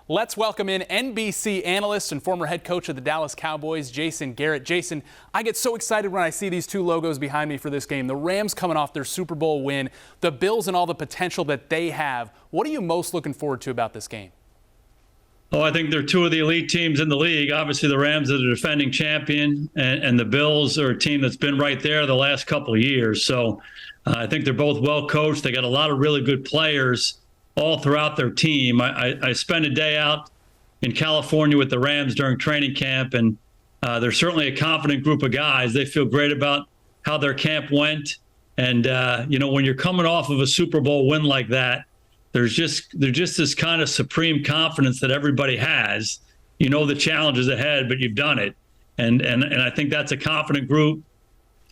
Let's welcome in NBC analyst and former head coach of the Dallas Cowboys, Jason Garrett. Jason, I get so excited when I see these two logos behind me for this game. The Rams coming off their Super Bowl win, the Bills and all the potential that they have. What are you most looking forward to about this game? Oh, I think they're two of the elite teams in the league. Obviously, the Rams are the defending champion, and the Bills are a team that's been right there the last couple of years. So I think they're both well coached. They got a lot of really good players all throughout their team. I spent a day out in California with the Rams during training camp, and they're certainly a confident group of guys. They feel great about how their camp went. And, when you're coming off of a Super Bowl win like that, there's just this kind of supreme confidence that everybody has. You know the challenges ahead, but you've done it. And I think that's a confident group.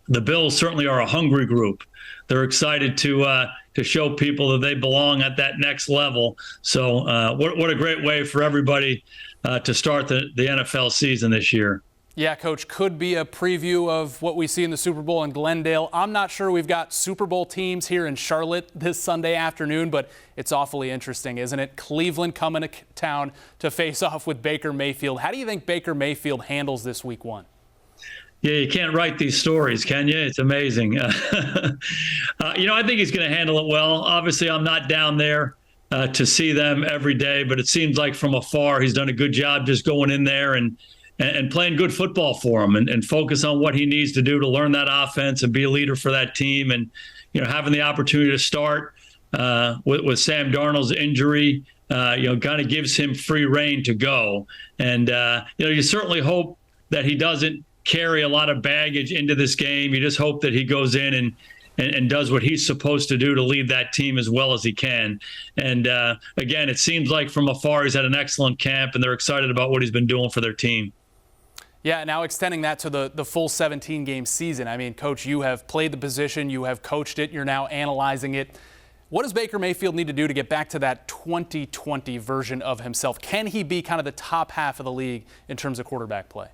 The Bills certainly are a hungry group. They're excited to show people that they belong at that next level. So what a great way for everybody to start the NFL season this year. Yeah, Coach, could be a preview of what we see in the Super Bowl in Glendale. I'm not sure we've got Super Bowl teams here in Charlotte this Sunday afternoon, but it's awfully interesting, isn't it? Cleveland coming to town to face off with Baker Mayfield. How do you think Baker Mayfield handles this week one? Yeah, you can't write these stories, can you? It's amazing. I think he's going to handle it well. Obviously, I'm not down there to see them every day, but it seems like from afar he's done a good job just going in there and playing good football for him and focus on what he needs to do to learn that offense and be a leader for that team. And, having the opportunity to start with Sam Darnold's injury, kind of gives him free rein to go. And, you certainly hope that he doesn't carry a lot of baggage into this game. You just hope that he goes in and does what he's supposed to do to lead that team as well as he can. And again, it seems like from afar he's had an excellent camp and they're excited about what he's been doing for their team. Yeah, now extending that to the full 17-game season. I mean, Coach, you have played the position, you have coached it, you're now analyzing it. What does Baker Mayfield need to do to get back to that 2020 version of himself? Can he be kind of the top half of the league in terms of quarterback play?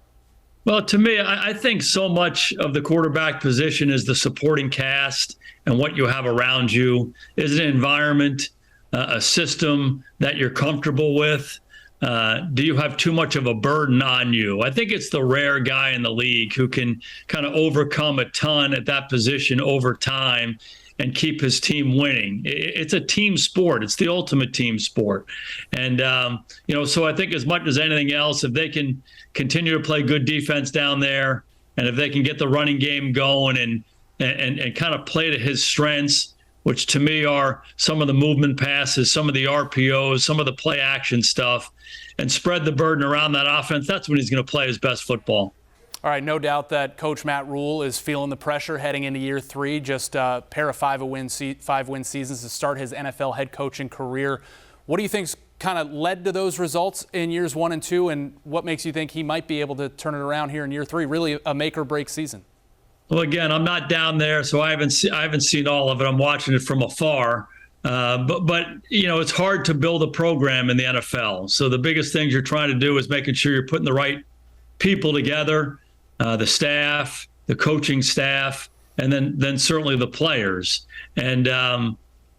Well, to me, I think so much of the quarterback position is the supporting cast and what you have around you. Is it an environment, a system that you're comfortable with? Do you have too much of a burden on you? I think it's the rare guy in the league who can kind of overcome a ton at that position over time and keep his team winning. It's a team sport. It's the ultimate team sport. And, so I think as much as anything else, if they can continue to play good defense down there, and if they can get the running game going and kind of play to his strengths, which to me are some of the movement passes, some of the RPOs, some of the play action stuff, and spread the burden around that offense, that's when he's going to play his best football. All right, no doubt that Coach Matt Rule is feeling the pressure heading into year three, just a pair of five-win seasons to start his NFL head coaching career. What do you think's kind of led to those results in years 1 and 2, and what makes you think he might be able to turn it around here in year 3, really a make-or-break season? Well, again, I'm not down there, so I haven't seen all of it. I'm watching it from afar. But it's hard to build a program in the NFL. So the biggest things you're trying to do is making sure you're putting the right people together, the staff, the coaching staff, and then certainly the players. And,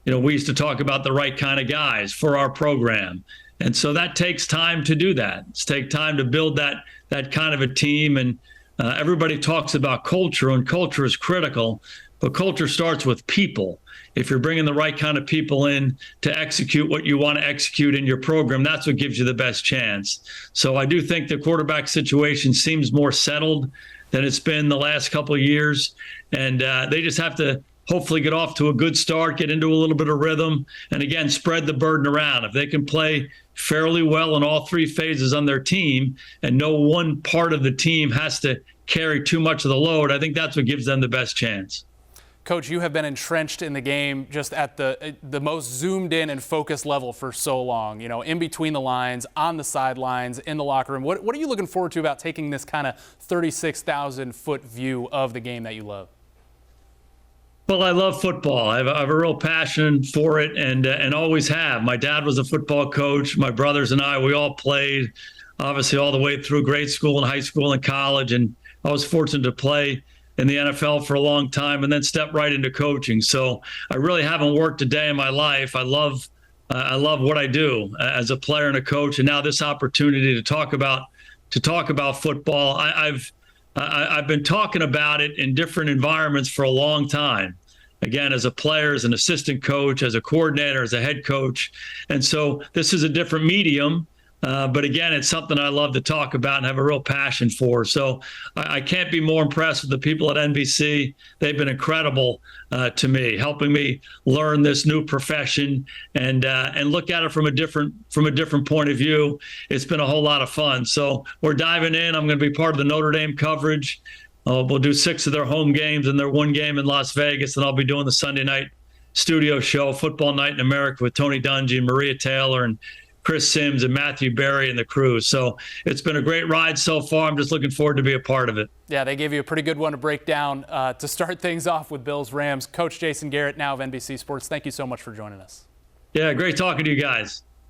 we used to talk about the right kind of guys for our program. And so that takes time to do that. It's take time to build that kind of a team. And everybody talks about culture, and culture is critical, but culture starts with people. If you're bringing the right kind of people in to execute what you want to execute in your program, that's what gives you the best chance. So I do think the quarterback situation seems more settled than it's been the last couple of years. And they just have to hopefully get off to a good start, get into a little bit of rhythm, and again, spread the burden around. If they can play fairly well in all three phases on their team and no one part of the team has to carry too much of the load, I think that's what gives them the best chance. Coach, you have been entrenched in the game just at the most zoomed in and focused level for so long, in between the lines, on the sidelines, in the locker room. What are you looking forward to about taking this kind of 36,000-foot view of the game that you love? Well, I love football. I have a real passion for it and always have. My dad was a football coach. My brothers and I, we all played, obviously, all the way through grade school and high school and college. And I was fortunate to play in the NFL for a long time and then step right into coaching. So I really haven't worked a day in my life. I love I love what I do as a player and a coach, and now this opportunity to talk about football. I've been talking about it in different environments for a long time. Again, as a player, as an assistant coach, as a coordinator, as a head coach. And so this is a different medium. But again, it's something I love to talk about and have a real passion for. So I can't be more impressed with the people at NBC. They've been incredible to me, helping me learn this new profession and look at it from a different point of view. It's been a whole lot of fun. So we're diving in. I'm going to be part of the Notre Dame coverage. We'll do 6 of their home games and their 1 game in Las Vegas, and I'll be doing the Sunday night studio show, Football Night in America, with Tony Dungy and Maria Taylor and Chris Sims and Matthew Berry and the crew. So it's been a great ride so far. I'm just looking forward to be a part of it. Yeah, they gave you a pretty good one to break down to start things off with Bills-Rams. Coach Jason Garrett, now of NBC Sports, thank you so much for joining us. Yeah, great talking to you guys.